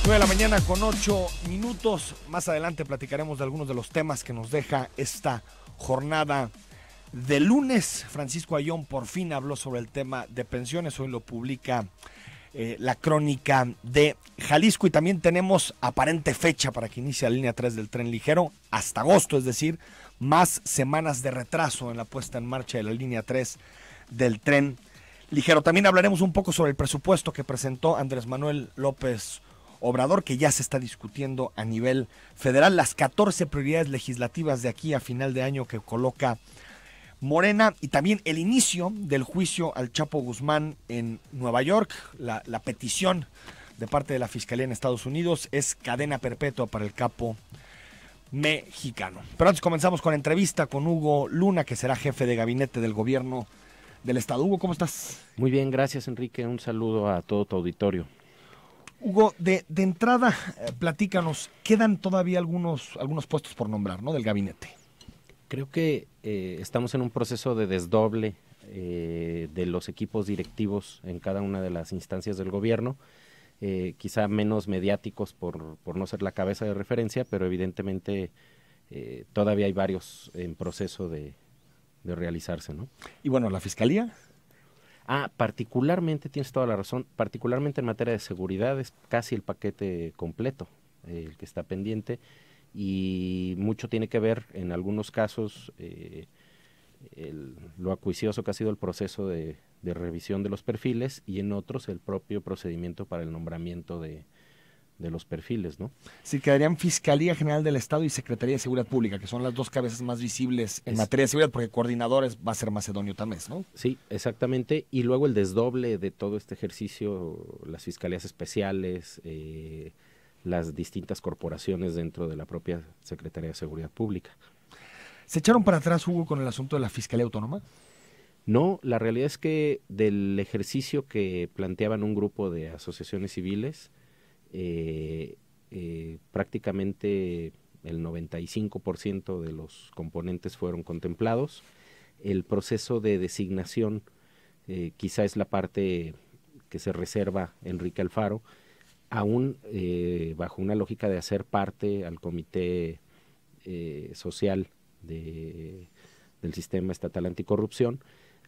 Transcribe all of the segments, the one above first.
9 de la mañana con 8 minutos. Más adelante platicaremos de algunos de los temas que nos deja esta jornada de lunes. Francisco Ayllón por fin habló sobre el tema de pensiones. Hoy lo publica la Crónica de Jalisco. Y también tenemos aparente fecha para que inicie la línea 3 del tren ligero hasta agosto, es decir, más semanas de retraso en la puesta en marcha de la línea 3 del tren ligero. También hablaremos un poco sobre el presupuesto que presentó Andrés Manuel López Obrador, que ya se está discutiendo a nivel federal, las 14 prioridades legislativas de aquí a final de año que coloca Morena, y también el inicio del juicio al Chapo Guzmán en Nueva York. La petición de parte de la Fiscalía en Estados Unidos es cadena perpetua para el capo mexicano. Pero antes comenzamos con la entrevista con Hugo Luna, que será jefe de gabinete del gobierno del estado. Hugo, ¿cómo estás? Muy bien, gracias, Enrique. Un saludo a todo tu auditorio. Hugo, de entrada, platícanos, quedan todavía algunos puestos por nombrar, ¿no?, del gabinete. Creo que estamos en un proceso de desdoble de los equipos directivos en cada una de las instancias del gobierno, quizá menos mediáticos por no ser la cabeza de referencia, pero evidentemente todavía hay varios en proceso de realizarse, ¿no? Y bueno, ¿la Fiscalía? Particularmente, tienes toda la razón, particularmente en materia de seguridad es casi el paquete completo el que está pendiente, y mucho tiene que ver en algunos casos lo acuicioso que ha sido el proceso de revisión de los perfiles, y en otros el propio procedimiento para el nombramiento de los perfiles, ¿no? Sí, quedarían Fiscalía General del Estado y Secretaría de Seguridad Pública, que son las dos cabezas más visibles en materia de seguridad, porque coordinadores va a ser Macedonio Tamés, ¿no? Sí, exactamente, y luego el desdoble de todo este ejercicio, las fiscalías especiales, las distintas corporaciones dentro de la propia Secretaría de Seguridad Pública. ¿Se echaron para atrás, Hugo, con el asunto de la Fiscalía Autónoma? No, la realidad es que del ejercicio que planteaban un grupo de asociaciones civiles, prácticamente el 95% de los componentes fueron contemplados. El proceso de designación quizá es la parte que se reserva Enrique Alfaro, aún bajo una lógica de hacer parte al comité social del sistema estatal anticorrupción,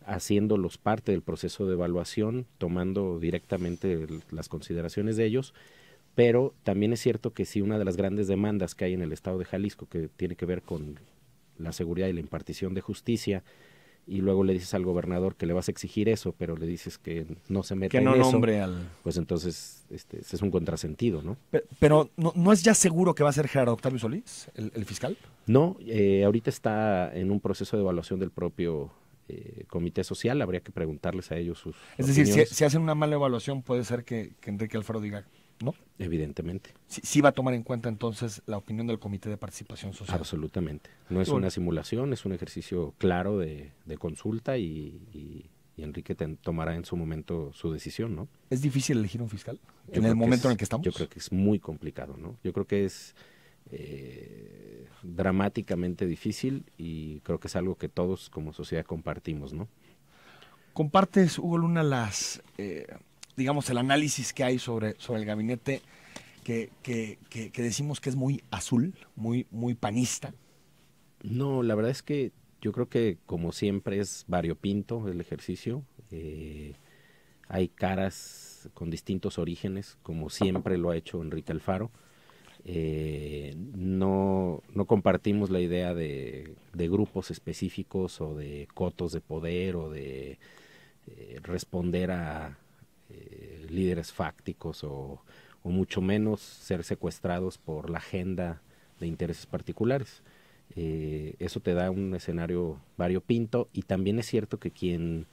haciéndolos parte del proceso de evaluación, tomando directamente las consideraciones de ellos. Pero también es cierto que si una de las grandes demandas que hay en el estado de Jalisco, que tiene que ver con la seguridad y la impartición de justicia, y luego le dices al gobernador que le vas a exigir eso, pero le dices que no se meta en eso, nombre al... pues entonces es un contrasentido, ¿no? Pero ¿no es ya seguro que va a ser Gerardo Octavio Solís, el fiscal? No, ahorita está en un proceso de evaluación del propio comité social, habría que preguntarles a ellos sus Es opiniones. decir, si hacen una mala evaluación, puede ser que Enrique Alfaro diga ¿no? Evidentemente. Sí va a tomar en cuenta entonces la opinión del Comité de Participación Social. Absolutamente. No es una simulación, es un ejercicio claro de consulta, y Enrique tomará en su momento su decisión, ¿no? ¿Es difícil elegir un fiscal en el momento en el que estamos? Yo creo que es muy complicado, ¿no? Yo creo que es dramáticamente difícil, y creo que es algo que todos como sociedad compartimos, ¿no? ¿Compartes, Hugo Luna, digamos, el análisis que hay sobre el gabinete que decimos que es muy azul, muy panista? No, la verdad es que yo creo que, como siempre, es variopinto el ejercicio. Hay caras con distintos orígenes, como siempre lo ha hecho Enrique Alfaro. No compartimos la idea de grupos específicos o de cotos de poder o de responder a líderes fácticos o mucho menos ser secuestrados por la agenda de intereses particulares. Eso te da un escenario variopinto, y también es cierto que quien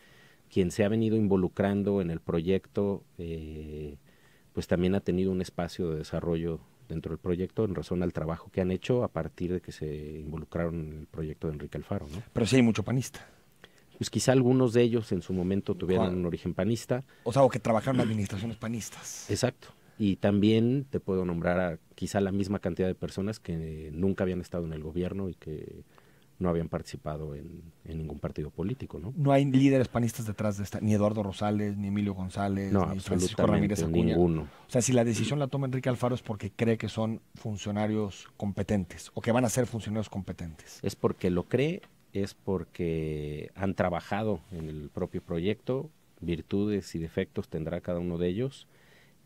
se ha venido involucrando en el proyecto pues también ha tenido un espacio de desarrollo dentro del proyecto en razón al trabajo que han hecho a partir de que se involucraron en el proyecto de Enrique Alfaro, ¿no? Pero sí hay mucho panista. Pues quizá algunos de ellos en su momento tuvieran un origen panista. O sea, o que trabajaron en administraciones panistas. Exacto. Y también te puedo nombrar a quizá la misma cantidad de personas que nunca habían estado en el gobierno y que no habían participado en ningún partido político, ¿no? No hay líderes panistas detrás de esta, ni Eduardo Rosales, ni Emilio González, No, ni Francisco Ramírez absolutamente Acuña. ninguno. O sea, si la decisión la toma Enrique Alfaro es porque cree que son funcionarios competentes o que van a ser funcionarios competentes. Es porque lo cree, es porque han trabajado en el propio proyecto, virtudes y defectos tendrá cada uno de ellos,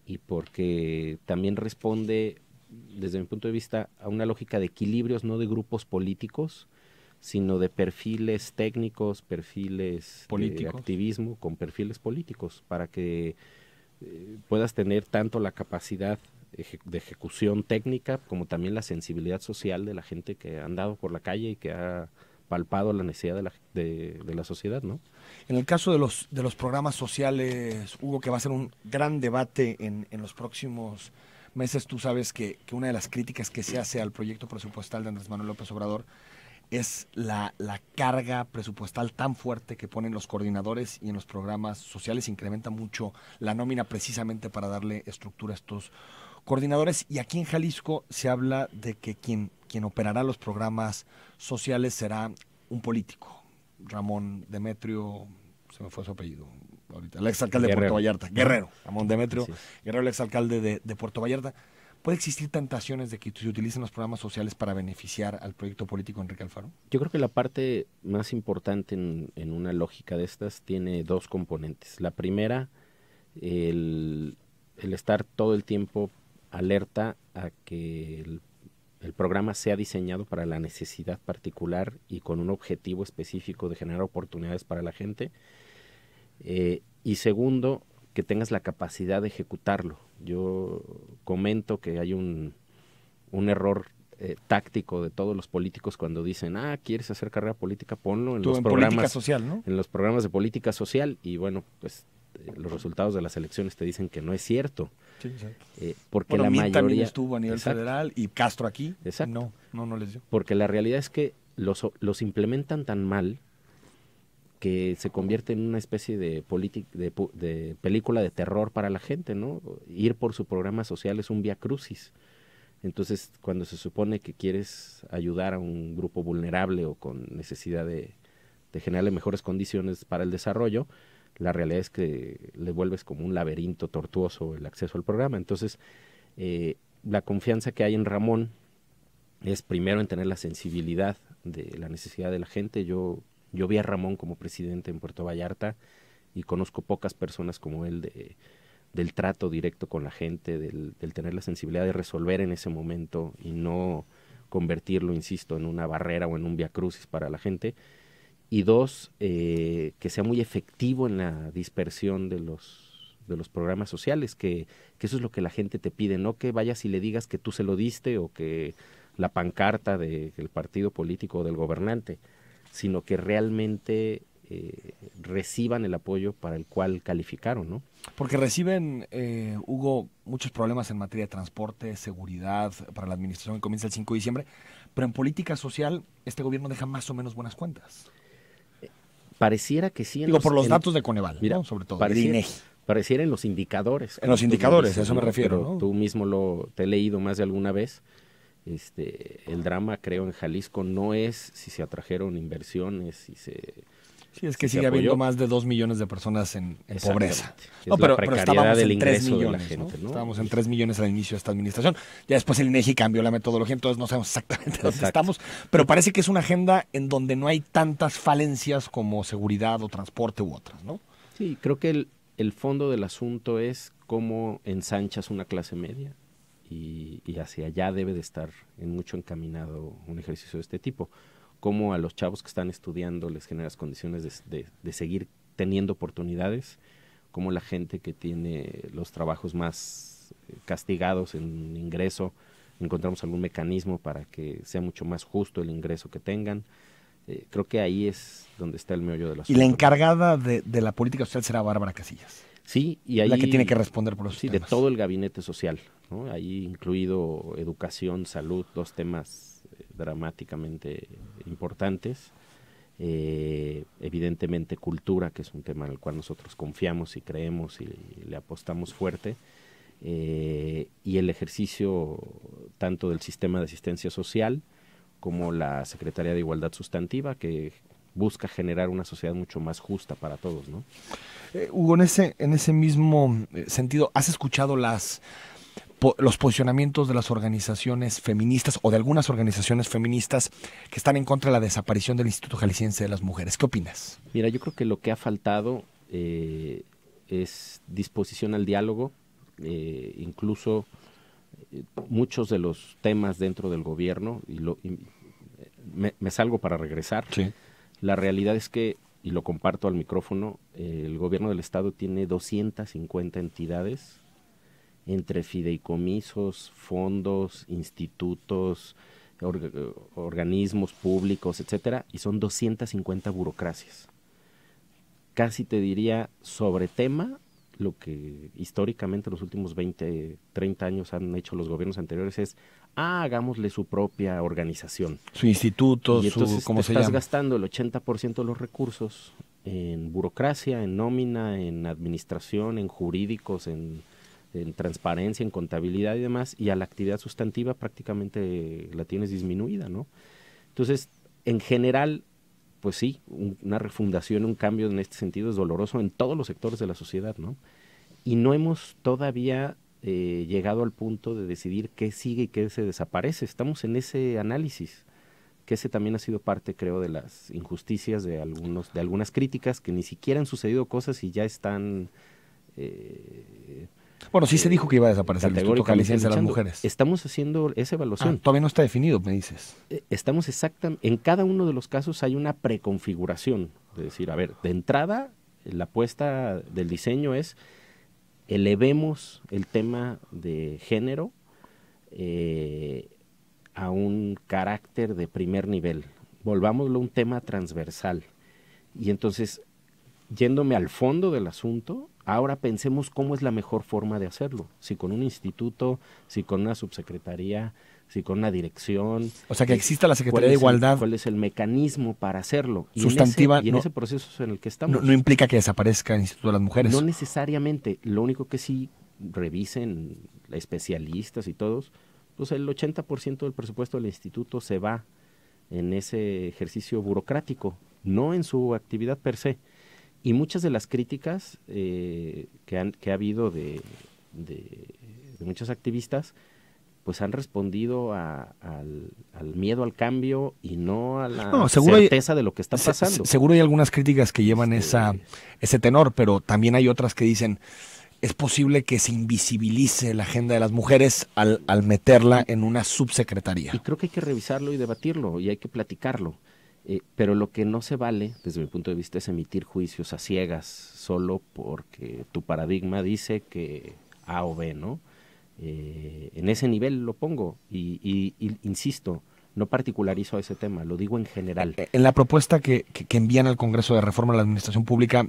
y porque también responde, desde mi punto de vista, a una lógica de equilibrios, no de grupos políticos, sino de perfiles técnicos, perfiles políticos, de activismo con perfiles políticos, para que puedas tener tanto la capacidad de ejecución técnica como también la sensibilidad social de la gente que ha andado por la calle y que ha palpado la necesidad de la sociedad, ¿no? En el caso de los programas sociales, Hugo, que va a ser un gran debate en los próximos meses, tú sabes que una de las críticas que se hace al proyecto presupuestal de Andrés Manuel López Obrador es la carga presupuestal tan fuerte que ponen los coordinadores, y en los programas sociales incrementa mucho la nómina precisamente para darle estructura a estos coordinadores. Y aquí en Jalisco se habla de que quien operará los programas sociales será un político, Ramón Demetrio, se me fue su apellido ahorita, el exalcalde de Puerto Vallarta, Guerrero, Ramón Demetrio Guerrero, el exalcalde de Puerto Vallarta. ¿Puede existir tentaciones de que se utilicen los programas sociales para beneficiar al proyecto político de Enrique Alfaro? Yo creo que la parte más importante en una lógica de estas tiene dos componentes. La primera, el estar todo el tiempo alerta a que el programa sea diseñado para la necesidad particular y con un objetivo específico de generar oportunidades para la gente. Y segundo, que tengas la capacidad de ejecutarlo. Yo comento que hay un error táctico de todos los políticos cuando dicen, ¿quieres hacer carrera política? Ponlo en los programas, política social, ¿no? En los programas de política social, y bueno, pues los resultados de las elecciones te dicen que no es cierto. Sí, exacto. Porque la mayoría también mayoría estuvo a nivel federal, y Castro aquí. Exacto. No les dio. Porque la realidad es que los implementan tan mal que se convierte en una especie de película de terror para la gente, ¿no? Ir por su programa social es un vía crucis. Entonces, cuando se supone que quieres ayudar a un grupo vulnerable o con necesidad de generarle mejores condiciones para el desarrollo, la realidad es que le vuelves como un laberinto tortuoso el acceso al programa. Entonces, la confianza que hay en Ramón es primero en tener la sensibilidad de la necesidad de la gente. Yo vi a Ramón como presidente en Puerto Vallarta y conozco pocas personas como él del trato directo con la gente, del tener la sensibilidad de resolver en ese momento y no convertirlo, insisto, en una barrera o en un viacrucis para la gente. Y dos, que sea muy efectivo en la dispersión de los programas sociales, que eso es lo que la gente te pide, no que vayas y le digas que tú se lo diste o que la pancarta del partido político o del gobernante, sino que realmente reciban el apoyo para el cual calificaron, ¿no? Porque reciben, Hugo, muchos problemas en materia de transporte, seguridad, para la administración que comienza el 5 de diciembre, pero en política social este gobierno deja más o menos buenas cuentas. Pareciera que sí. Por los datos de Coneval, mira, ¿no? Sobre todo, pareciera en los indicadores. En los indicadores, a eso me refiero, pero ¿no? Tú mismo te he leído más de alguna vez. El drama, creo, en Jalisco no es si se atrajeron inversiones, si se... Sí, es que sigue habiendo más de 2 millones de personas en pobreza. No, pero estábamos en 3 millones, de la gente, ¿no? Estábamos en 3 millones al inicio de esta administración. Ya después el INEGI cambió la metodología, entonces no sabemos exactamente dónde estamos. Pero parece que es una agenda en donde no hay tantas falencias como seguridad o transporte u otras, ¿no? Sí, creo que el fondo del asunto es cómo ensanchas una clase media y hacia allá debe de estar en mucho encaminado un ejercicio de este tipo. Cómo a los chavos que están estudiando les generas condiciones de seguir teniendo oportunidades, cómo la gente que tiene los trabajos más castigados en ingreso, encontramos algún mecanismo para que sea mucho más justo el ingreso que tengan. Creo que ahí es donde está el meollo de la asunto. Y la encargada de la política social será Bárbara Casillas. Sí, y ahí... La que tiene que responder por los temas. De todo el gabinete social, ¿no? Ahí incluido educación, salud, 2 temas dramáticamente importantes. Evidentemente cultura, que es un tema en el cual nosotros confiamos y creemos y le apostamos fuerte. Y el ejercicio tanto del sistema de asistencia social como la Secretaría de Igualdad Sustantiva, que busca generar una sociedad mucho más justa para todos, ¿no? Hugo, en ese mismo sentido, ¿has escuchado los posicionamientos de las organizaciones feministas o de algunas organizaciones feministas que están en contra de la desaparición del Instituto Jalisciense de las Mujeres? ¿Qué opinas? Mira, yo creo que lo que ha faltado es disposición al diálogo, incluso muchos de los temas dentro del gobierno, me salgo para regresar. Sí. La realidad es que, y lo comparto al micrófono, el gobierno del estado tiene 250 entidades, entre fideicomisos, fondos, institutos, organismos públicos, etcétera, y son 250 burocracias. Casi te diría sobre tema, lo que históricamente los últimos 20, 30 años han hecho los gobiernos anteriores es, hagámosle su propia organización. Su instituto, y entonces ¿cómo se llama? Estás gastando el 80% de los recursos en burocracia, en nómina, en administración, en jurídicos, en transparencia, en contabilidad y demás, y a la actividad sustantiva prácticamente la tienes disminuida, ¿no? Entonces, en general, pues sí, una refundación, un cambio en este sentido es doloroso en todos los sectores de la sociedad, ¿no? Y no hemos todavía llegado al punto de decidir qué sigue y qué se desaparece. Estamos en ese análisis, que ese también ha sido parte, creo, de las injusticias de algunas críticas, que ni siquiera han sucedido cosas y ya están... Bueno, sí se dijo que iba a desaparecer el Instituto Jalisciense de las Mujeres. Estamos haciendo esa evaluación. Todavía no está definido, me dices. Estamos exactamente, en cada uno de los casos hay una preconfiguración, de decir, a ver, de entrada, la apuesta del diseño es elevemos el tema de género a un carácter de primer nivel, volvámoslo un tema transversal. Y entonces, yéndome al fondo del asunto, ahora pensemos cómo es la mejor forma de hacerlo, si con un instituto, si con una subsecretaría, si con una dirección. O sea, que exista la Secretaría de Igualdad. ¿Cuál es el mecanismo para hacerlo? Sustantiva. Y en ese proceso en el que estamos. No implica que desaparezca el Instituto de las Mujeres. No necesariamente. Lo único que sí revisen especialistas y todos, pues el 80% del presupuesto del instituto se va en ese ejercicio burocrático, no en su actividad per se. Y muchas de las críticas que ha habido de muchos activistas, pues han respondido al miedo al cambio y no a la certeza de lo que está pasando. Seguro hay algunas críticas que llevan ese tenor, pero también hay otras que dicen, es posible que se invisibilice la agenda de las mujeres al meterla en una subsecretaría. Y creo que hay que revisarlo y debatirlo y hay que platicarlo. Pero lo que no se vale, desde mi punto de vista, es emitir juicios a ciegas solo porque tu paradigma dice que A o B, ¿no? En ese nivel lo pongo y insisto, no particularizo ese tema, lo digo en general. En la propuesta que envían al Congreso de Reforma a la Administración Pública,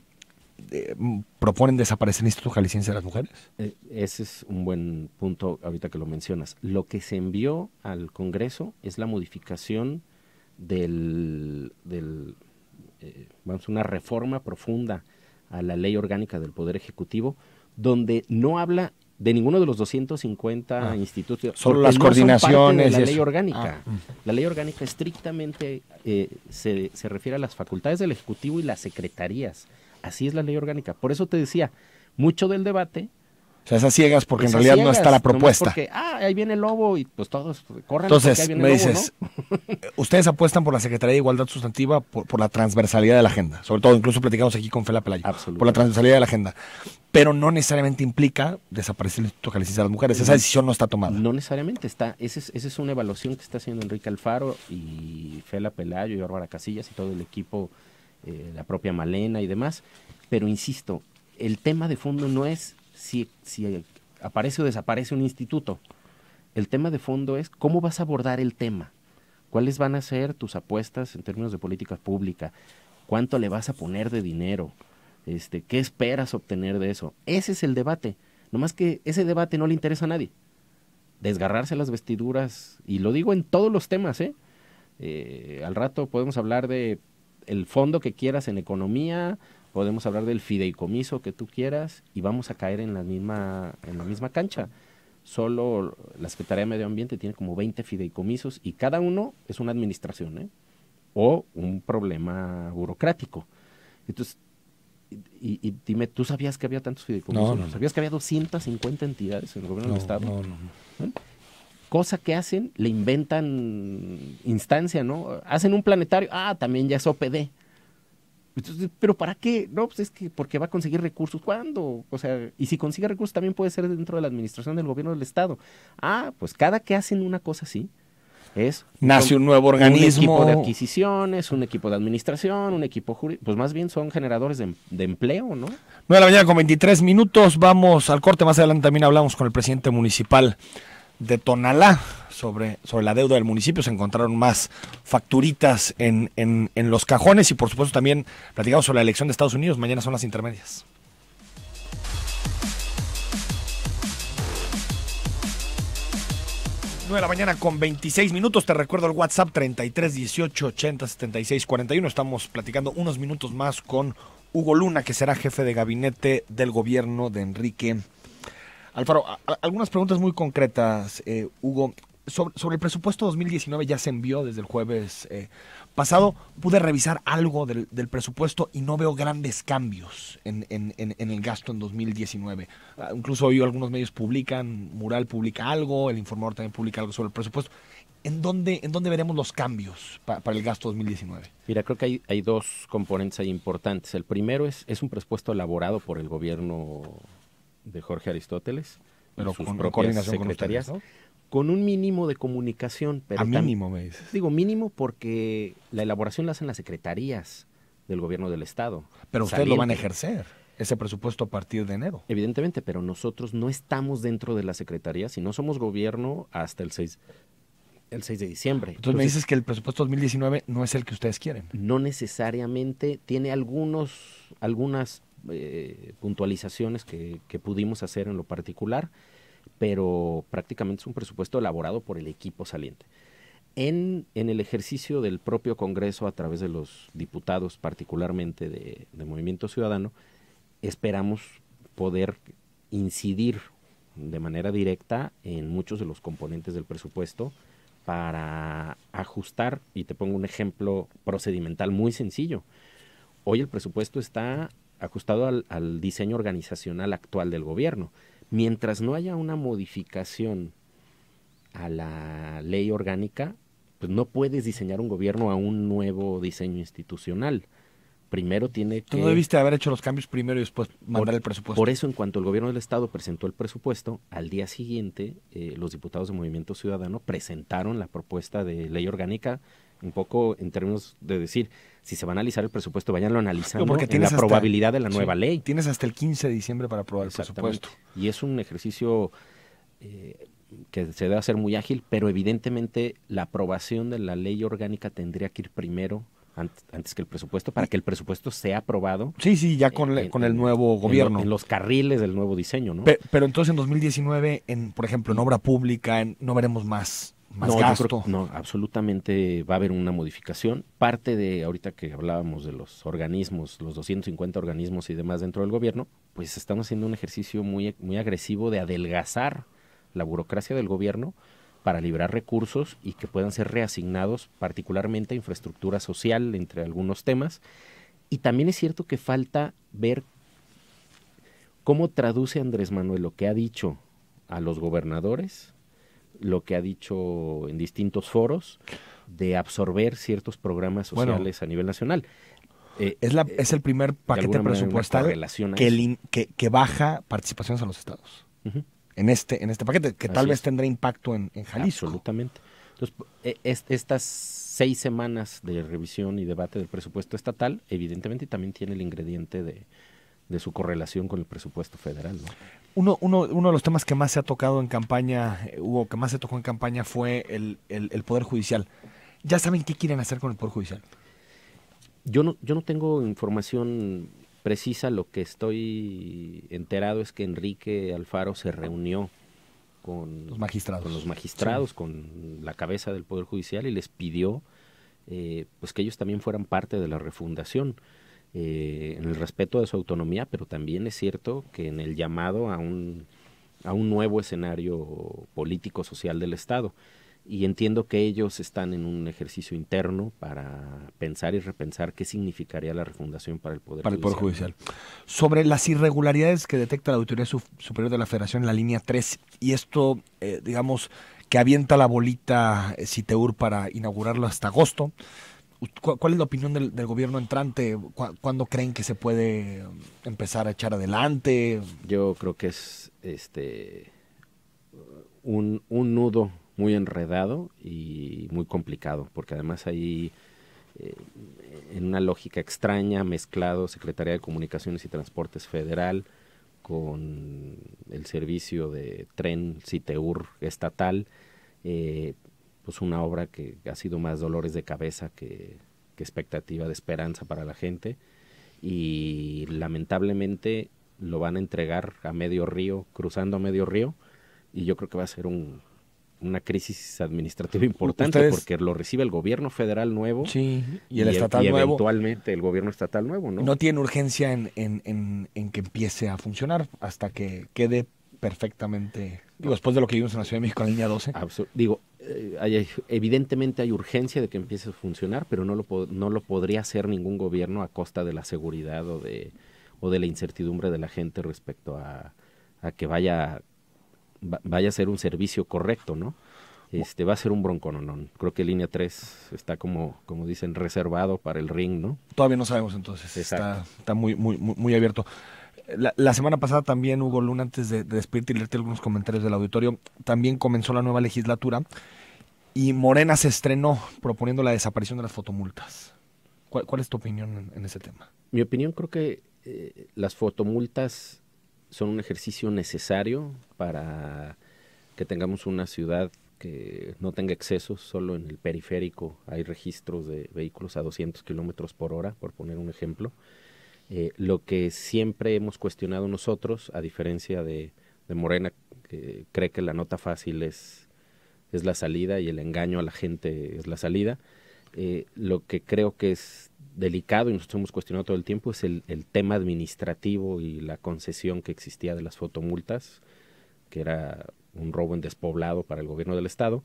¿proponen desaparecer el Instituto Jalisciense de las Mujeres? Ese es un buen punto ahorita que lo mencionas. Lo que se envió al Congreso es la modificación vamos, una reforma profunda a la ley orgánica del Poder Ejecutivo, donde no habla de ninguno de los 250 institutos. Solo las coordinaciones. La ley orgánica. La ley orgánica estrictamente se refiere a las facultades del Ejecutivo y las secretarías. Así es la ley orgánica. Por eso te decía, mucho del debate... O sea, esas ciegas porque en realidad no está la propuesta. Porque, ahí viene el lobo y pues todos corren. Entonces, ahí viene me el lobo, dices, ¿no? Ustedes apuestan por la Secretaría de Igualdad Sustantiva por la transversalidad de la agenda. Sobre todo, incluso platicamos aquí con Fela Pelayo. Por la transversalidad de la agenda. Pero no necesariamente implica desaparecer el Instituto Jalisciense de las Mujeres. Esa decisión no está tomada. No necesariamente está. Esa es una evaluación que está haciendo Enrique Alfaro y Fela Pelayo y Bárbara Casillas y todo el equipo, la propia Malena y demás. Pero insisto, el tema de fondo no es si aparece o desaparece un instituto. El tema de fondo es cómo vas a abordar el tema, cuáles van a ser tus apuestas en términos de política pública, cuánto le vas a poner de dinero, qué esperas obtener de eso. Ese es el debate. Nomás que ese debate no le interesa a nadie. Desgarrarse las vestiduras, y lo digo en todos los temas, al rato podemos hablar de el fondo que quieras en economía, podemos hablar del fideicomiso que tú quieras y vamos a caer en la misma cancha. O solo la Secretaría de Medio Ambiente tiene como 20 fideicomisos y cada uno es una administración, ¿eh? O un problema burocrático. Entonces, y dime, ¿tú sabías que había tantos fideicomisos? No. ¿Sabías que había 250 entidades en el gobierno del Estado? No. ¿Eh? Cosa que hacen, le inventan instancia, ¿no? Hacen un planetario, también ya es OPD. Entonces, ¿pero para qué? No, pues es que porque va a conseguir recursos. ¿Cuándo? O sea, y si consigue recursos también puede ser dentro de la administración del gobierno del Estado. Pues cada que hacen una cosa así, nace un nuevo organismo. Un equipo de adquisiciones, un equipo de administración, un equipo jurídico. Pues más bien son generadores de empleo, ¿no? 9:23 a.m. Vamos al corte. Más adelante también hablamos con el presidente municipal de Tonalá sobre la deuda del municipio. Se encontraron más facturitas en los cajones y por supuesto también platicamos sobre la elección de Estados Unidos. Mañana son las intermedias. 9:26 a.m. Te recuerdo el WhatsApp 33 18 80 76 41. Estamos platicando unos minutos más con Hugo Luna, que será jefe de gabinete del gobierno de Enrique Alfaro. Algunas preguntas muy concretas, Hugo. Sobre el presupuesto 2019 ya se envió desde el jueves pasado. Pude revisar algo del presupuesto y no veo grandes cambios en el gasto en 2019. Incluso hoy algunos medios publican, Mural publica algo, El Informador también publica algo sobre el presupuesto. ¿En dónde veremos los cambios para el gasto 2019? Mira, creo que hay dos componentes ahí importantes. El primero es un presupuesto elaborado por el gobierno de Jorge Aristóteles, pero sus con propias coordinación secretarías, con ustedes, ¿no? Con un mínimo de comunicación. Pero mínimo, me dices. Digo mínimo porque la elaboración la hacen las secretarías del gobierno del Estado. Pero ustedes lo van a ejercer, ese presupuesto a partir de enero. Evidentemente, pero nosotros no estamos dentro de la secretaría, si no somos gobierno hasta el 6 de diciembre. Entonces me dices que el presupuesto 2019 no es el que ustedes quieren. No necesariamente, tiene algunas puntualizaciones que pudimos hacer en lo particular, pero prácticamente es un presupuesto elaborado por el equipo saliente. En el ejercicio del propio Congreso, a través de los diputados, particularmente de Movimiento Ciudadano, esperamos poder incidir de manera directa en muchos de los componentes del presupuesto para ajustar, y te pongo un ejemplo procedimental muy sencillo. Hoy el presupuesto está ajustado al diseño organizacional actual del gobierno. Mientras no haya una modificación a la ley orgánica, pues no puedes diseñar un gobierno a un nuevo diseño institucional. Primero tiene que... Tú no debiste haber hecho los cambios primero y después mandar el presupuesto. Por eso, en cuanto el gobierno del Estado presentó el presupuesto, al día siguiente los diputados de Movimiento Ciudadano presentaron la propuesta de ley orgánica, un poco en términos de decir, si se va a analizar el presupuesto, váyanlo analizando en la probabilidad de la nueva ley. Tienes hasta el 15 de diciembre para aprobar el presupuesto. Y es un ejercicio que se debe hacer muy ágil, pero evidentemente la aprobación de la ley orgánica tendría que ir primero antes que el presupuesto, para que el presupuesto sea aprobado. Sí, ya con el nuevo gobierno. En los carriles del nuevo diseño, ¿no? Pero entonces en 2019, por ejemplo, en obra pública, no veremos más gasto. No, absolutamente va a haber una modificación. Parte de, ahorita que hablábamos de los organismos, los 250 organismos y demás dentro del gobierno, pues estamos haciendo un ejercicio muy, muy agresivo de adelgazar la burocracia del gobierno para liberar recursos y que puedan ser reasignados particularmente a infraestructura social, entre algunos temas. Y también es cierto que falta ver cómo traduce Andrés Manuel lo que ha dicho a los gobernadores, lo que ha dicho en distintos foros, de absorber ciertos programas sociales a nivel nacional. Es el primer paquete presupuestal que baja participaciones a los estados. Uh-huh. En este paquete, que tal vez tendrá impacto en Jalisco. Absolutamente. Entonces, estas 6 semanas de revisión y debate del presupuesto estatal, evidentemente también tiene el ingrediente de su correlación con el presupuesto federal, ¿no? Uno de los temas que más se ha tocado en campaña, Hugo, que más se tocó en campaña fue el Poder Judicial. ¿Ya saben qué quieren hacer con el Poder Judicial? Yo no tengo información precisa. Lo que estoy enterado es que Enrique Alfaro se reunió con los magistrados, sí, con la cabeza del Poder Judicial, y les pidió pues que ellos también fueran parte de la refundación, en el respeto de su autonomía, pero también es cierto que en el llamado a un a un nuevo escenario político-social del Estado. Y entiendo que ellos están en un ejercicio interno para pensar y repensar qué significaría la refundación para el Poder Judicial. Sobre las irregularidades que detecta la Auditoría Superior de la Federación en la línea 3, y esto, digamos, que avienta la bolita Citeur para inaugurarlo hasta agosto, ¿cuál es la opinión del gobierno entrante? ¿Cuándo creen que se puede empezar a echar adelante? Yo creo que es un nudo muy enredado y muy complicado, porque además ahí, en una lógica extraña, mezclado Secretaría de Comunicaciones y Transportes Federal con el servicio de tren Citeur estatal, pues una obra que ha sido más dolores de cabeza que expectativa de esperanza para la gente, y lamentablemente lo van a entregar a medio río, cruzando a medio río, y yo creo que va a ser una crisis administrativa importante, porque lo recibe el gobierno federal nuevo, sí, y el estatal nuevo, eventualmente el gobierno estatal nuevo, ¿no? No tiene urgencia en que empiece a funcionar hasta que quede perfectamente, después de lo que vimos en la Ciudad de México en la línea 12. Evidentemente hay urgencia de que empiece a funcionar, pero no lo podría hacer ningún gobierno a costa de la seguridad o de la incertidumbre de la gente respecto a que vaya a ser un servicio correcto, ¿no? Va a ser un broncononón. Creo que línea 3 está como dicen, reservado para el ring, ¿no? Todavía no sabemos, entonces. Está muy abierto. La semana pasada también, Hugo Luna, antes de despedirte y leerte algunos comentarios del auditorio, también comenzó la nueva legislatura y Morena se estrenó proponiendo la desaparición de las fotomultas. ¿Cuál es tu opinión en ese tema? Mi opinión, creo que las fotomultas son un ejercicio necesario para que tengamos una ciudad que no tenga excesos. Solo en el periférico hay registros de vehículos a 200 kilómetros por hora, por poner un ejemplo. Lo que siempre hemos cuestionado nosotros, a diferencia de Morena, que cree que la nota fácil es la salida y el engaño a la gente es la salida, lo que creo que es delicado y nosotros hemos cuestionado todo el tiempo es el tema administrativo y la concesión que existía de las fotomultas, que era un robo en despoblado para el gobierno del estado,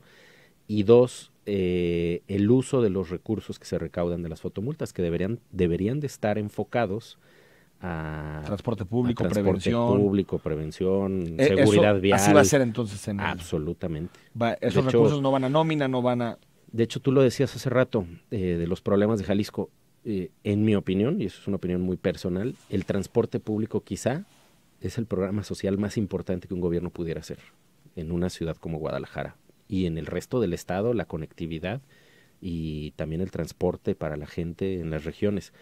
y dos, el uso de los recursos que se recaudan de las fotomultas, que deberían de estar enfocados a transporte público, prevención, seguridad vial. Así va a ser entonces. Absolutamente. Esos recursos no van a nómina, no van a... De hecho, tú lo decías hace rato, de los problemas de Jalisco. En mi opinión, y eso es una opinión muy personal, el transporte público quizá es el programa social más importante que un gobierno pudiera hacer en una ciudad como Guadalajara. Y en el resto del estado, la conectividad y también el transporte para la gente en las regiones.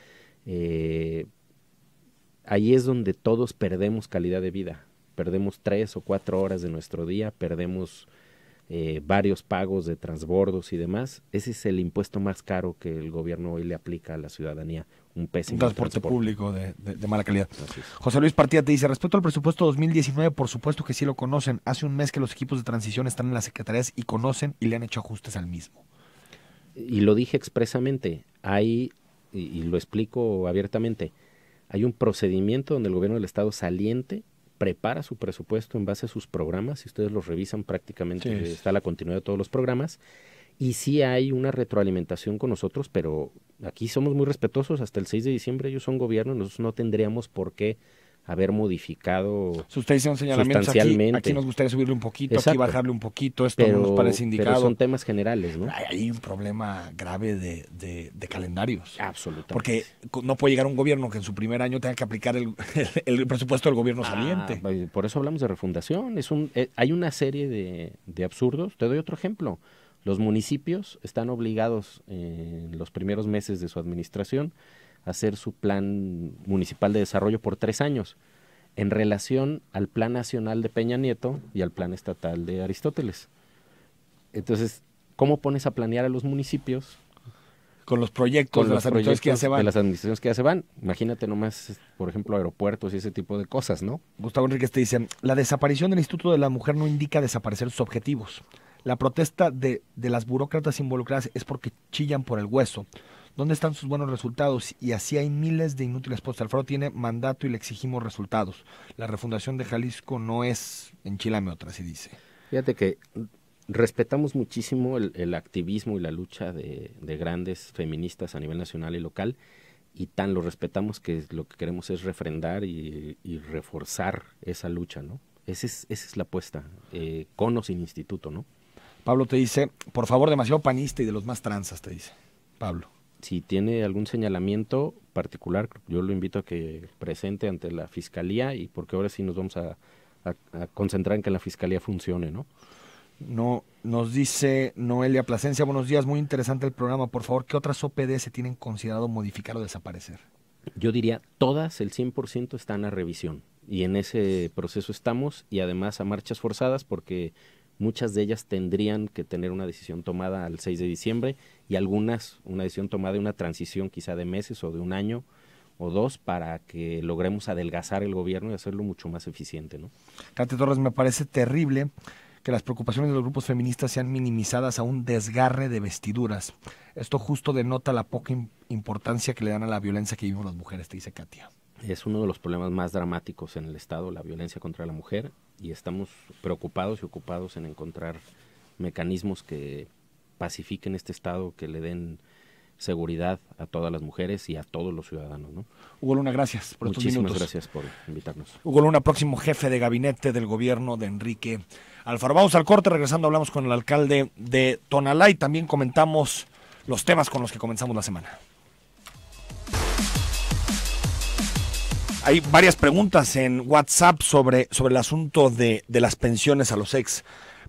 Ahí es donde todos perdemos calidad de vida. Perdemos 3 o 4 horas de nuestro día, perdemos varios pagos de transbordos y demás. Ese es el impuesto más caro que el gobierno hoy le aplica a la ciudadanía. Un pésimo transporte público de mala calidad. José Luis Partida te dice, respecto al presupuesto 2019, por supuesto que sí lo conocen. Hace un mes que los equipos de transición están en las secretarías y conocen y le han hecho ajustes al mismo. Y lo dije expresamente, hay, y lo explico abiertamente, hay un procedimiento donde el gobierno del estado saliente prepara su presupuesto en base a sus programas, y ustedes los revisan prácticamente, sí, está la continuidad de todos los programas, y sí hay una retroalimentación con nosotros, pero aquí somos muy respetuosos. Hasta el 6 de diciembre ellos son gobierno, nosotros no tendríamos por qué haber modificado ustedes hicieron señalamientos aquí nos gustaría subirle un poquito, aquí bajarle un poquito, esto no nos parece indicado. Pero son temas generales, ¿no? Hay un problema grave de calendarios. Absolutamente. Porque no puede llegar un gobierno que en su primer año tenga que aplicar el presupuesto del gobierno saliente. Por eso hablamos de refundación. Hay una serie de absurdos. Te doy otro ejemplo. Los municipios están obligados en los primeros meses de su administración a hacer su plan municipal de desarrollo por 3 años, en relación al plan nacional de Peña Nieto y al plan estatal de Aristóteles. Entonces, ¿cómo pones a planear a los municipios? Con los proyectos de las administraciones que ya se van. De las administraciones que ya se van. Imagínate nomás, por ejemplo, aeropuertos y ese tipo de cosas, ¿no? Gustavo Enríquez te dice, la desaparición del Instituto de la Mujer no indica desaparecer sus objetivos. La protesta de las burócratas involucradas es porque chillan por el hueso. ¿Dónde están sus buenos resultados? Y así hay miles de inútiles postes. Alfaro tiene mandato y le exigimos resultados. La refundación de Jalisco no es enchilame otra, así dice. Fíjate que respetamos muchísimo el activismo y la lucha de grandes feministas a nivel nacional y local, y tan lo respetamos que lo que queremos es refrendar y reforzar esa lucha, ¿no? Esa es la apuesta, con o sin instituto, ¿no? Pablo te dice, por favor, demasiado panista y de los más tranzas, te dice Pablo. Si tiene algún señalamiento particular, yo lo invito a que presente ante la Fiscalía, y porque ahora sí nos vamos a concentrar en que la Fiscalía funcione, ¿no? No, nos dice Noelia Plasencia, buenos días, muy interesante el programa, por favor, ¿qué otras OPD se tienen considerado modificar o desaparecer? Yo diría, todas, el 100% están a revisión, y en ese proceso estamos, y además a marchas forzadas, porque muchas de ellas tendrían que tener una decisión tomada al 6 de diciembre, y algunas una decisión tomada de una transición quizá de meses o de un año o dos, para que logremos adelgazar el gobierno y hacerlo mucho más eficiente, ¿no? Katy Torres, me parece terrible que las preocupaciones de los grupos feministas sean minimizadas a un desgarre de vestiduras. Esto justo denota la poca importancia que le dan a la violencia que vivimos las mujeres, te dice Katia. Es uno de los problemas más dramáticos en el Estado, la violencia contra la mujer, y estamos preocupados y ocupados en encontrar mecanismos que pacifiquen este Estado, que le den seguridad a todas las mujeres y a todos los ciudadanos, ¿no? Hugo Luna, gracias por estos minutos. Muchísimas gracias por invitarnos. Hugo Luna, próximo jefe de gabinete del gobierno de Enrique Alfaro. Vamos al corte, regresando hablamos con el alcalde de Tonalá y también comentamos los temas con los que comenzamos la semana. Hay varias preguntas en WhatsApp sobre el asunto de las pensiones a los ex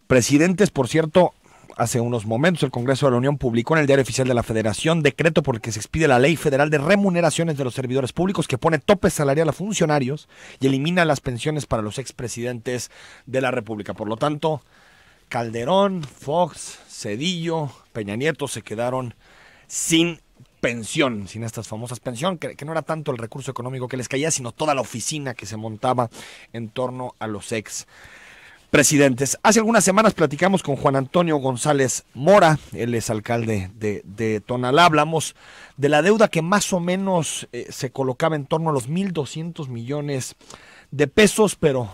presidentes. Por cierto, hace unos momentos el Congreso de la Unión publicó en el Diario Oficial de la Federación decreto por el que se expide la Ley Federal de Remuneraciones de los Servidores Públicos, que pone tope salarial a funcionarios y elimina las pensiones para los expresidentes de la República. Por lo tanto, Calderón, Fox, Zedillo, Peña Nieto se quedaron sin pensión, sin estas famosas pensiones, que no era tanto el recurso económico que les caía, sino toda la oficina que se montaba en torno a los ex presidentes. Hace algunas semanas platicamos con Juan Antonio González Mora, él es alcalde de Tonalá, hablamos de la deuda que más o menos se colocaba en torno a los 1,200 millones de pesos, pero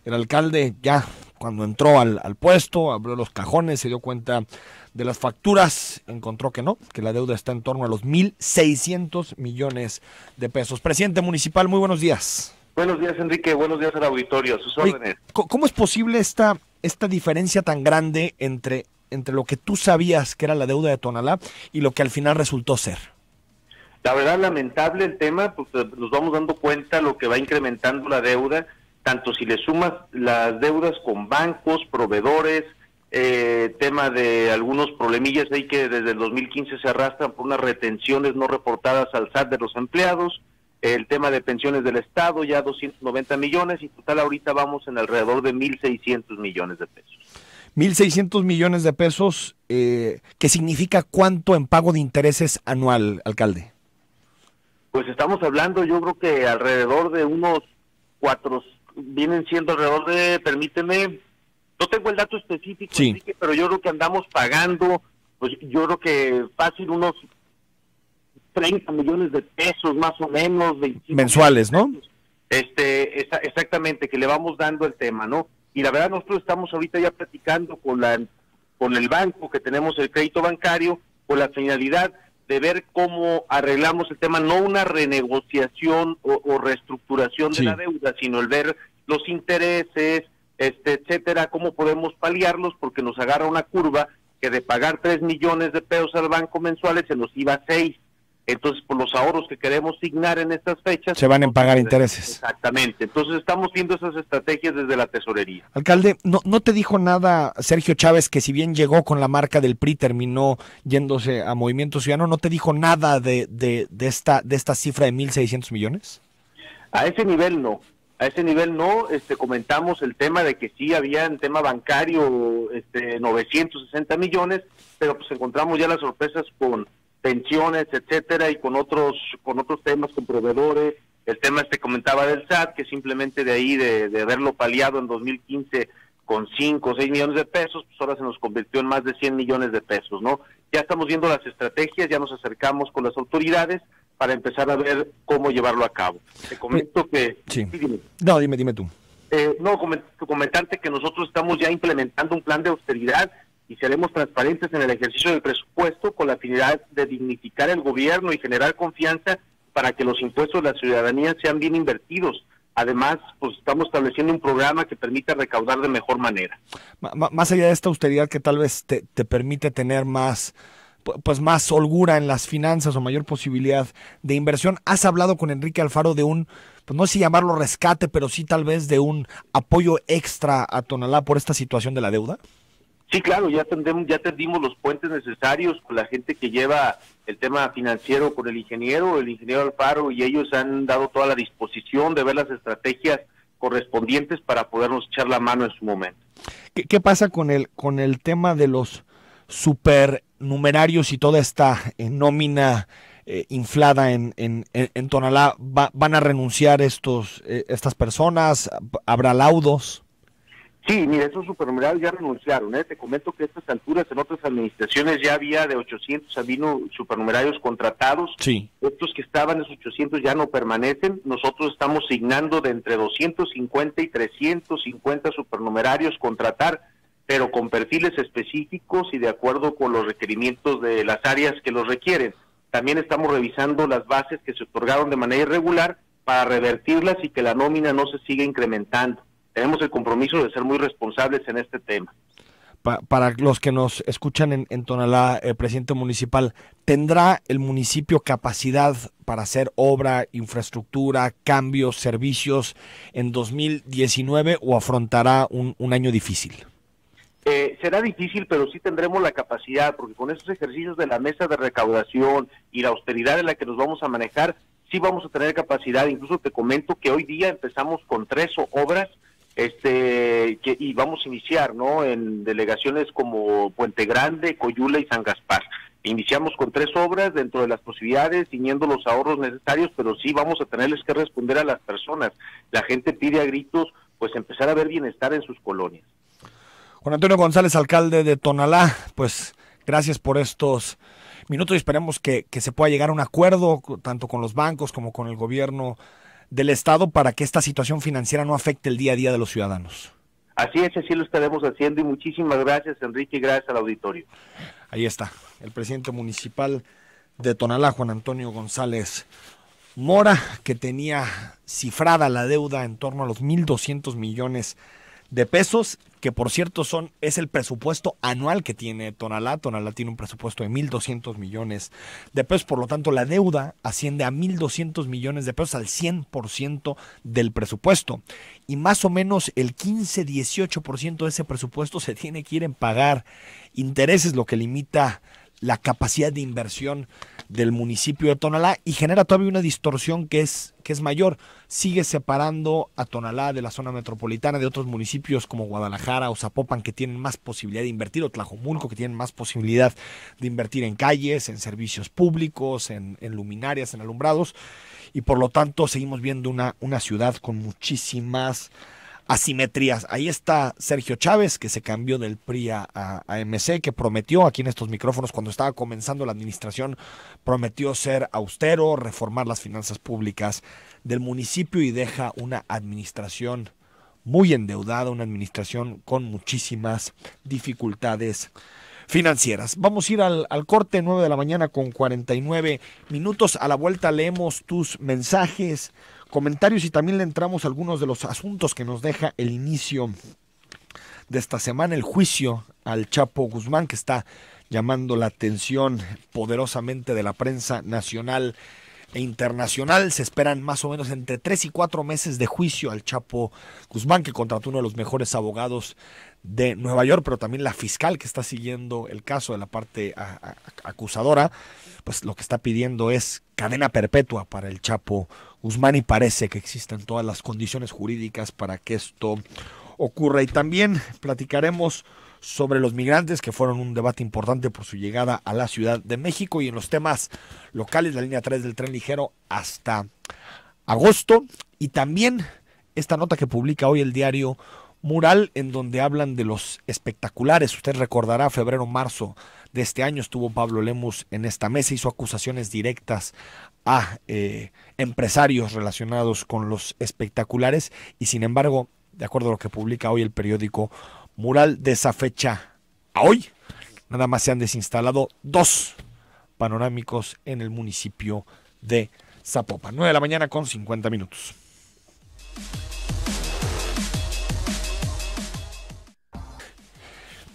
el alcalde ya cuando entró al puesto, abrió los cajones, se dio cuenta de las facturas, encontró que no, que la deuda está en torno a los 1,600 millones de pesos. Presidente municipal, muy buenos días. Buenos días, Enrique. Buenos días al auditorio. A sus órdenes. ¿Cómo es posible esta diferencia tan grande entre lo que tú sabías que era la deuda de Tonalá y lo que al final resultó ser? La verdad, lamentable el tema, porque nos vamos dando cuenta lo que va incrementando la deuda, tanto si le sumas las deudas con bancos, proveedores, tema de algunos problemillas ahí que desde el 2015 se arrastran por unas retenciones no reportadas al SAT de los empleados, el tema de pensiones del Estado, ya 290 millones, y total ahorita vamos en alrededor de 1,600 millones de pesos. 1,600 millones de pesos, ¿qué significa cuánto en pago de intereses anual, alcalde? Pues estamos hablando, yo creo que alrededor de unos vienen siendo alrededor de, permíteme, no tengo el dato específico, sí, Enrique, pero yo creo que andamos pagando, pues yo creo que fácil unos 30 millones de pesos más o menos. Mensuales, ¿no? Exactamente, que le vamos dando el tema, ¿no? Y la verdad nosotros estamos ahorita ya platicando con el banco, que tenemos el crédito bancario, con la finalidad de ver cómo arreglamos el tema, no una renegociación o reestructuración de la deuda, sino el ver los intereses, etcétera, cómo podemos paliarlos, porque nos agarra una curva que de pagar 3 millones de pesos al banco mensuales se nos iba a 6. Entonces, por los ahorros que queremos signar en estas fechas, se van a pagar intereses. Exactamente. Entonces, estamos viendo esas estrategias desde la tesorería. Alcalde, ¿no te dijo nada Sergio Chávez, que si bien llegó con la marca del PRI, terminó yéndose a Movimiento Ciudadano, no te dijo nada de esta cifra de 1,600 millones? A ese nivel no. A ese nivel no. Comentamos el tema de que sí había en tema bancario 960 millones, pero pues encontramos ya las sorpresas con pensiones, etcétera, y con otros temas, con proveedores. El tema comentaba del SAT, que simplemente de ahí, de haberlo paliado en 2015 con 5 o 6 millones de pesos, pues ahora se nos convirtió en más de 100 millones de pesos, ¿no? ya estamos viendo las estrategias, ya nos acercamos con las autoridades para empezar a ver cómo llevarlo a cabo. Te comento que... Sí. Sí, dime. No, dime tú. Comentarte que nosotros estamos ya implementando un plan de austeridad y seremos transparentes en el ejercicio del presupuesto con la finalidad de dignificar el gobierno y generar confianza para que los impuestos de la ciudadanía sean bien invertidos. Además, pues estamos estableciendo un programa que permita recaudar de mejor manera. Más allá de esta austeridad que tal vez te permite tener más holgura en las finanzas o mayor posibilidad de inversión, ¿has hablado con Enrique Alfaro de un, pues no sé si llamarlo rescate, pero sí tal vez de un apoyo extra a Tonalá por esta situación de la deuda? Sí, claro, ya tendimos los puentes necesarios con la gente que lleva el tema financiero, con el ingeniero Alfaro, y ellos han dado toda la disposición de ver las estrategias correspondientes para podernos echar la mano en su momento. ¿Qué pasa con el tema de los supernumerarios y toda esta nómina inflada en Tonalá? ¿Van a renunciar estas personas? ¿Habrá laudos? Sí, mira, esos supernumerarios ya renunciaron, Te comento que a estas alturas en otras administraciones ya había de 800 supernumerarios contratados. Sí. Estos que estaban, esos 800 ya no permanecen. Nosotros estamos signando de entre 250 y 350 supernumerarios contratar, pero con perfiles específicos y de acuerdo con los requerimientos de las áreas que los requieren. También estamos revisando las bases que se otorgaron de manera irregular para revertirlas y que la nómina no se siga incrementando. Tenemos el compromiso de ser muy responsables en este tema. Para los que nos escuchan en Tonalá, presidente municipal, ¿tendrá el municipio capacidad para hacer obra, infraestructura, cambios, servicios en 2019 o afrontará un año difícil? Será difícil, pero sí tendremos la capacidad, porque con estos ejercicios de la mesa de recaudación y la austeridad en la que nos vamos a manejar, sí vamos a tener capacidad. Incluso te comento que hoy día empezamos con 3 obras y vamos a iniciar, ¿no? En delegaciones como Puente Grande, Coyula y San Gaspar. Iniciamos con 3 obras dentro de las posibilidades, teniendo los ahorros necesarios, pero sí vamos a tenerles que responder a las personas. La gente pide a gritos, pues empezar a ver bienestar en sus colonias. Juan Antonio González, alcalde de Tonalá, pues gracias por estos minutos y esperemos que se pueda llegar a un acuerdo tanto con los bancos como con el gobierno del Estado para que esta situación financiera no afecte el día a día de los ciudadanos. Así es, así lo estaremos haciendo y muchísimas gracias, Enrique, y gracias al auditorio. Ahí está, el presidente municipal de Tonalá, Juan Antonio González Mora, que tenía cifrada la deuda en torno a los 1,200 millones de pesos, que por cierto es el presupuesto anual que tiene Tonalá. Tonalá tiene un presupuesto de 1,200 millones de pesos, por lo tanto la deuda asciende a 1,200 millones de pesos, al 100% del presupuesto. Y más o menos el 15-18% de ese presupuesto se tiene que ir en pagar intereses, lo que limita la capacidad de inversión del municipio de Tonalá y genera todavía una distorsión que es mayor. Sigue separando a Tonalá de la zona metropolitana de otros municipios como Guadalajara o Zapopan, que tienen más posibilidad de invertir, o Tlajomulco, que tienen más posibilidad de invertir en calles, en servicios públicos, en luminarias, en alumbrados, y por lo tanto seguimos viendo una ciudad con muchísimas asimetrías. Ahí está Sergio Chávez, que se cambió del PRI a MC, que prometió aquí en estos micrófonos cuando estaba comenzando la administración, prometió ser austero, reformar las finanzas públicas del municipio y deja una administración muy endeudada, una administración con muchísimas dificultades financieras. Vamos a ir al corte, 9 de la mañana con 49 minutos. A la vuelta leemos tus mensajes, comentarios y también le entramos a algunos de los asuntos que nos deja el inicio de esta semana, el juicio al Chapo Guzmán, que está llamando la atención poderosamente de la prensa nacional e internacional. Se esperan más o menos entre 3 y 4 meses de juicio al Chapo Guzmán, que contrató uno de los mejores abogados de Nueva York, pero también la fiscal que está siguiendo el caso de la parte acusadora, pues lo que está pidiendo es cadena perpetua para el Chapo Guzmán y parece que existen todas las condiciones jurídicas para que esto ocurra. Y también platicaremos sobre los migrantes, que fueron un debate importante por su llegada a la Ciudad de México, y en los temas locales, la línea 3 del tren ligero hasta agosto, y también esta nota que publica hoy el diario mural en donde hablan de los espectaculares. Usted recordará, febrero-marzo de este año estuvo Pablo Lemus en esta mesa, hizo acusaciones directas a empresarios relacionados con los espectaculares y sin embargo, de acuerdo a lo que publica hoy el periódico Mural, de esa fecha a hoy, nada más se han desinstalado 2 panorámicos en el municipio de Zapopan. 9 de la mañana con 50 minutos.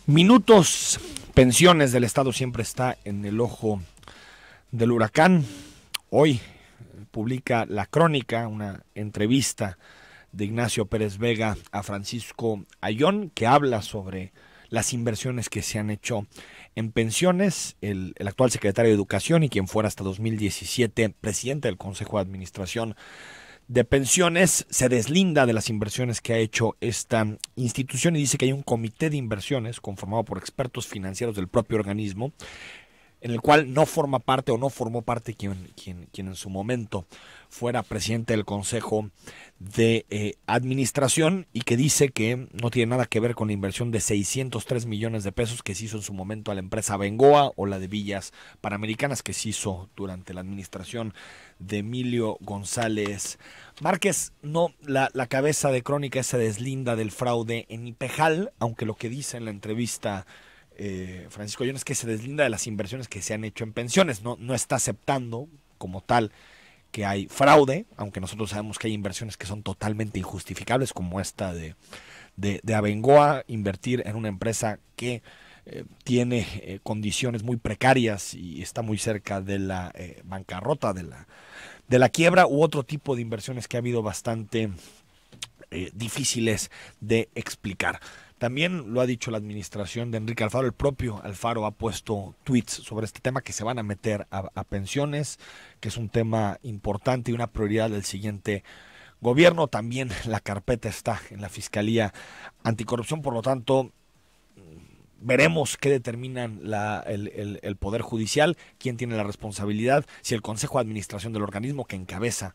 Minutos, pensiones del Estado siempre está en el ojo del huracán. Hoy publica La Crónica una entrevista de Ignacio Pérez Vega a Francisco Ayón, que habla sobre las inversiones que se han hecho en pensiones. El actual secretario de Educación y quien fuera hasta 2017 presidente del Consejo de Administración de Pensiones se deslinda de las inversiones que ha hecho esta institución y dice que hay un comité de inversiones conformado por expertos financieros del propio organismo, en el cual no forma parte o no formó parte quien en su momento fuera presidente del Consejo de Administración y que dice que no tiene nada que ver con la inversión de 603 millones de pesos que se hizo en su momento a la empresa Bengoa o la de Villas Panamericanas que se hizo durante la administración de Emilio González Márquez. No, la cabeza de Crónica se deslinda del fraude en Ipejal, aunque lo que dice en la entrevista Francisco Ayón es que se deslinda de las inversiones que se han hecho en pensiones, no está aceptando como tal que hay fraude, aunque nosotros sabemos que hay inversiones que son totalmente injustificables, como esta de Abengoa, invertir en una empresa que tiene condiciones muy precarias y está muy cerca de la bancarrota, de la quiebra, u otro tipo de inversiones que ha habido bastante difíciles de explicar. También lo ha dicho la administración de Enrique Alfaro, el propio Alfaro ha puesto tweets sobre este tema que se van a meter a pensiones, que es un tema importante y una prioridad del siguiente gobierno. También la carpeta está en la Fiscalía Anticorrupción, por lo tanto veremos qué determinan el Poder Judicial, quién tiene la responsabilidad, si el Consejo de Administración del organismo que encabeza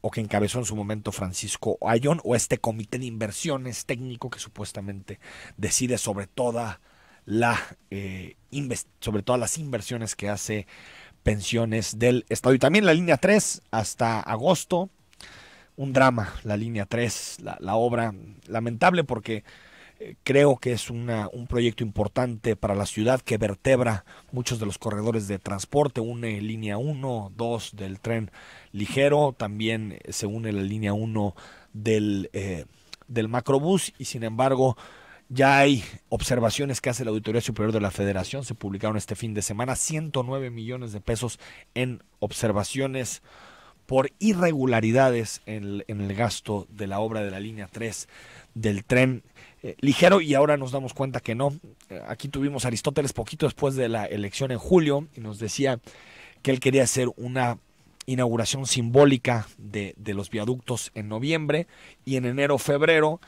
o que encabezó en su momento Francisco Ayón o este comité de inversiones técnico que supuestamente decide sobre todas las inversiones que hace Pensiones del Estado. Y también la línea 3 hasta agosto, un drama, la línea 3, la obra lamentable porque creo que es un proyecto importante para la ciudad que vertebra muchos de los corredores de transporte, une línea 1, 2 del tren ligero, también se une la línea 1 del macrobús y sin embargo ya hay observaciones que hace la Auditoría Superior de la Federación, se publicaron este fin de semana 109 millones de pesos en observaciones por irregularidades en el gasto de la obra de la línea 3 del tren ligero y ahora nos damos cuenta que no. Aquí tuvimos a Aristóteles poquito después de la elección en julio y nos decía que él quería hacer una inauguración simbólica de los viaductos en noviembre y en enero-febrero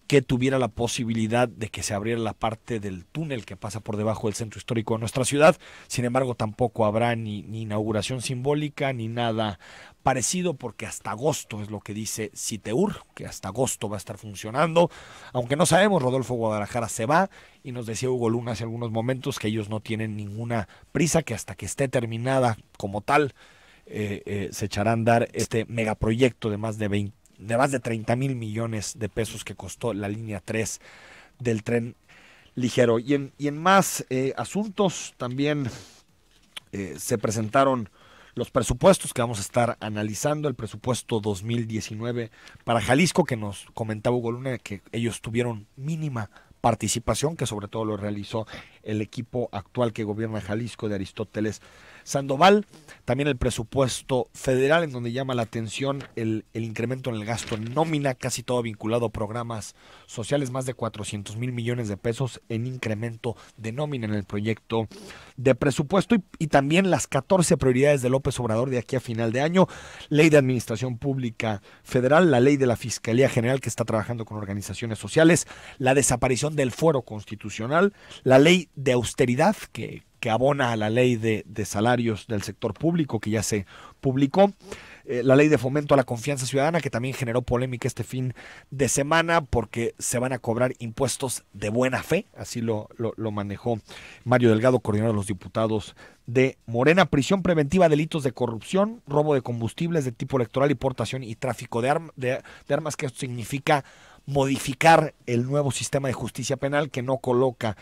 que tuviera la posibilidad de que se abriera la parte del túnel que pasa por debajo del centro histórico de nuestra ciudad. Sin embargo, tampoco habrá ni inauguración simbólica ni nada parecido porque hasta agosto es lo que dice Citeur, que hasta agosto va a estar funcionando, aunque no sabemos. Rodolfo Guadalajara se va y nos decía Hugo Luna hace algunos momentos que ellos no tienen ninguna prisa, que hasta que esté terminada como tal se echará a andar este megaproyecto de más de 30 mil millones de pesos que costó la línea 3 del tren ligero. Y en más asuntos también se presentaron los presupuestos que vamos a estar analizando, el presupuesto 2019 para Jalisco, que nos comentaba Hugo Luna que ellos tuvieron mínima participación, que sobre todo lo realizó el equipo actual que gobierna Jalisco de Aristóteles Sandoval. También el presupuesto federal, en donde llama la atención el incremento en el gasto en nómina, casi todo vinculado a programas sociales, más de 400 mil millones de pesos en incremento de nómina en el proyecto de presupuesto y también las 14 prioridades de López Obrador de aquí a final de año, ley de administración pública federal, la ley de la Fiscalía General que está trabajando con organizaciones sociales, la desaparición del fuero constitucional, la ley de austeridad que abona a la ley de salarios del sector público que ya se publicó, la ley de fomento a la confianza ciudadana, que también generó polémica este fin de semana porque se van a cobrar impuestos de buena fe, así lo manejó Mario Delgado, coordinador de los diputados de Morena. Prisión preventiva, delitos de corrupción, robo de combustibles de tipo electoral y portación y tráfico de armas, que esto significa modificar el nuevo sistema de justicia penal que no coloca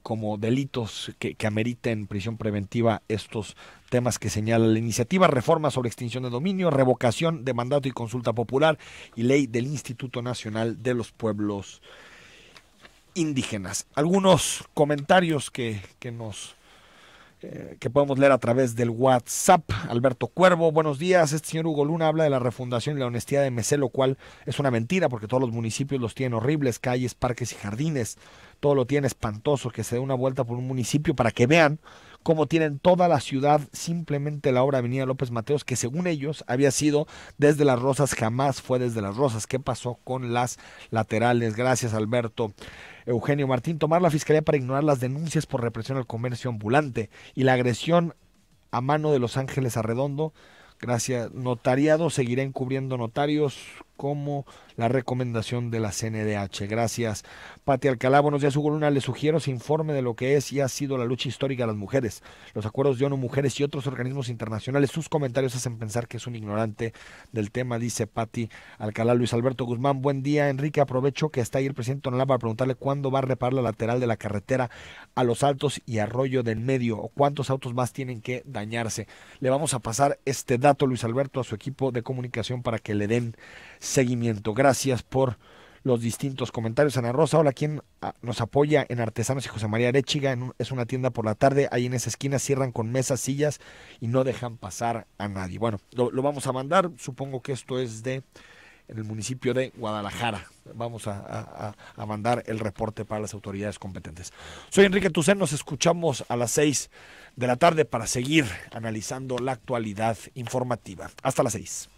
como delitos que ameriten prisión preventiva estos temas que señala la iniciativa: reforma sobre extinción de dominio, revocación de mandato y consulta popular y ley del Instituto Nacional de los Pueblos Indígenas. Algunos comentarios que podemos leer a través del WhatsApp. Alberto Cuervo, buenos días. Este señor Hugo Luna habla de la refundación y la honestidad de MC, lo cual es una mentira porque todos los municipios los tienen horribles, calles, parques y jardines. Todo lo tiene espantoso. Que se dé una vuelta por un municipio para que vean cómo tienen toda la ciudad. Simplemente la obra Avenida López Mateos, que según ellos había sido desde Las Rosas, jamás fue desde Las Rosas. ¿Qué pasó con las laterales? Gracias, Alberto. Eugenio Martín, tomar la fiscalía para ignorar las denuncias por represión al comercio ambulante y la agresión a mano de Los Ángeles Arredondo. Gracias. Notariado, seguirá encubriendo notarios como la recomendación de la CNDH. Gracias. Pati Alcalá, buenos días, Hugo Luna. Le sugiero se informe de lo que es y ha sido la lucha histórica de las mujeres, los acuerdos de ONU Mujeres y otros organismos internacionales. Sus comentarios hacen pensar que es un ignorante del tema, dice Pati Alcalá. Luis Alberto Guzmán, buen día, Enrique. Aprovecho que está ahí el presidente Tonalá para preguntarle cuándo va a reparar la lateral de la carretera a Los Altos y Arroyo del Medio, o cuántos autos más tienen que dañarse. Le vamos a pasar este dato, Luis Alberto, a su equipo de comunicación para que le den seguimiento. Gracias por los distintos comentarios. Ana Rosa, hola, ¿quién nos apoya en Artesanos y José María Arechiga? Es una tienda por la tarde, ahí en esa esquina cierran con mesas, sillas y no dejan pasar a nadie. Bueno, lo vamos a mandar, supongo que esto es en el municipio de Guadalajara. Vamos a mandar el reporte para las autoridades competentes. Soy Enrique Tucen, nos escuchamos a las 6 de la tarde para seguir analizando la actualidad informativa. Hasta las 6.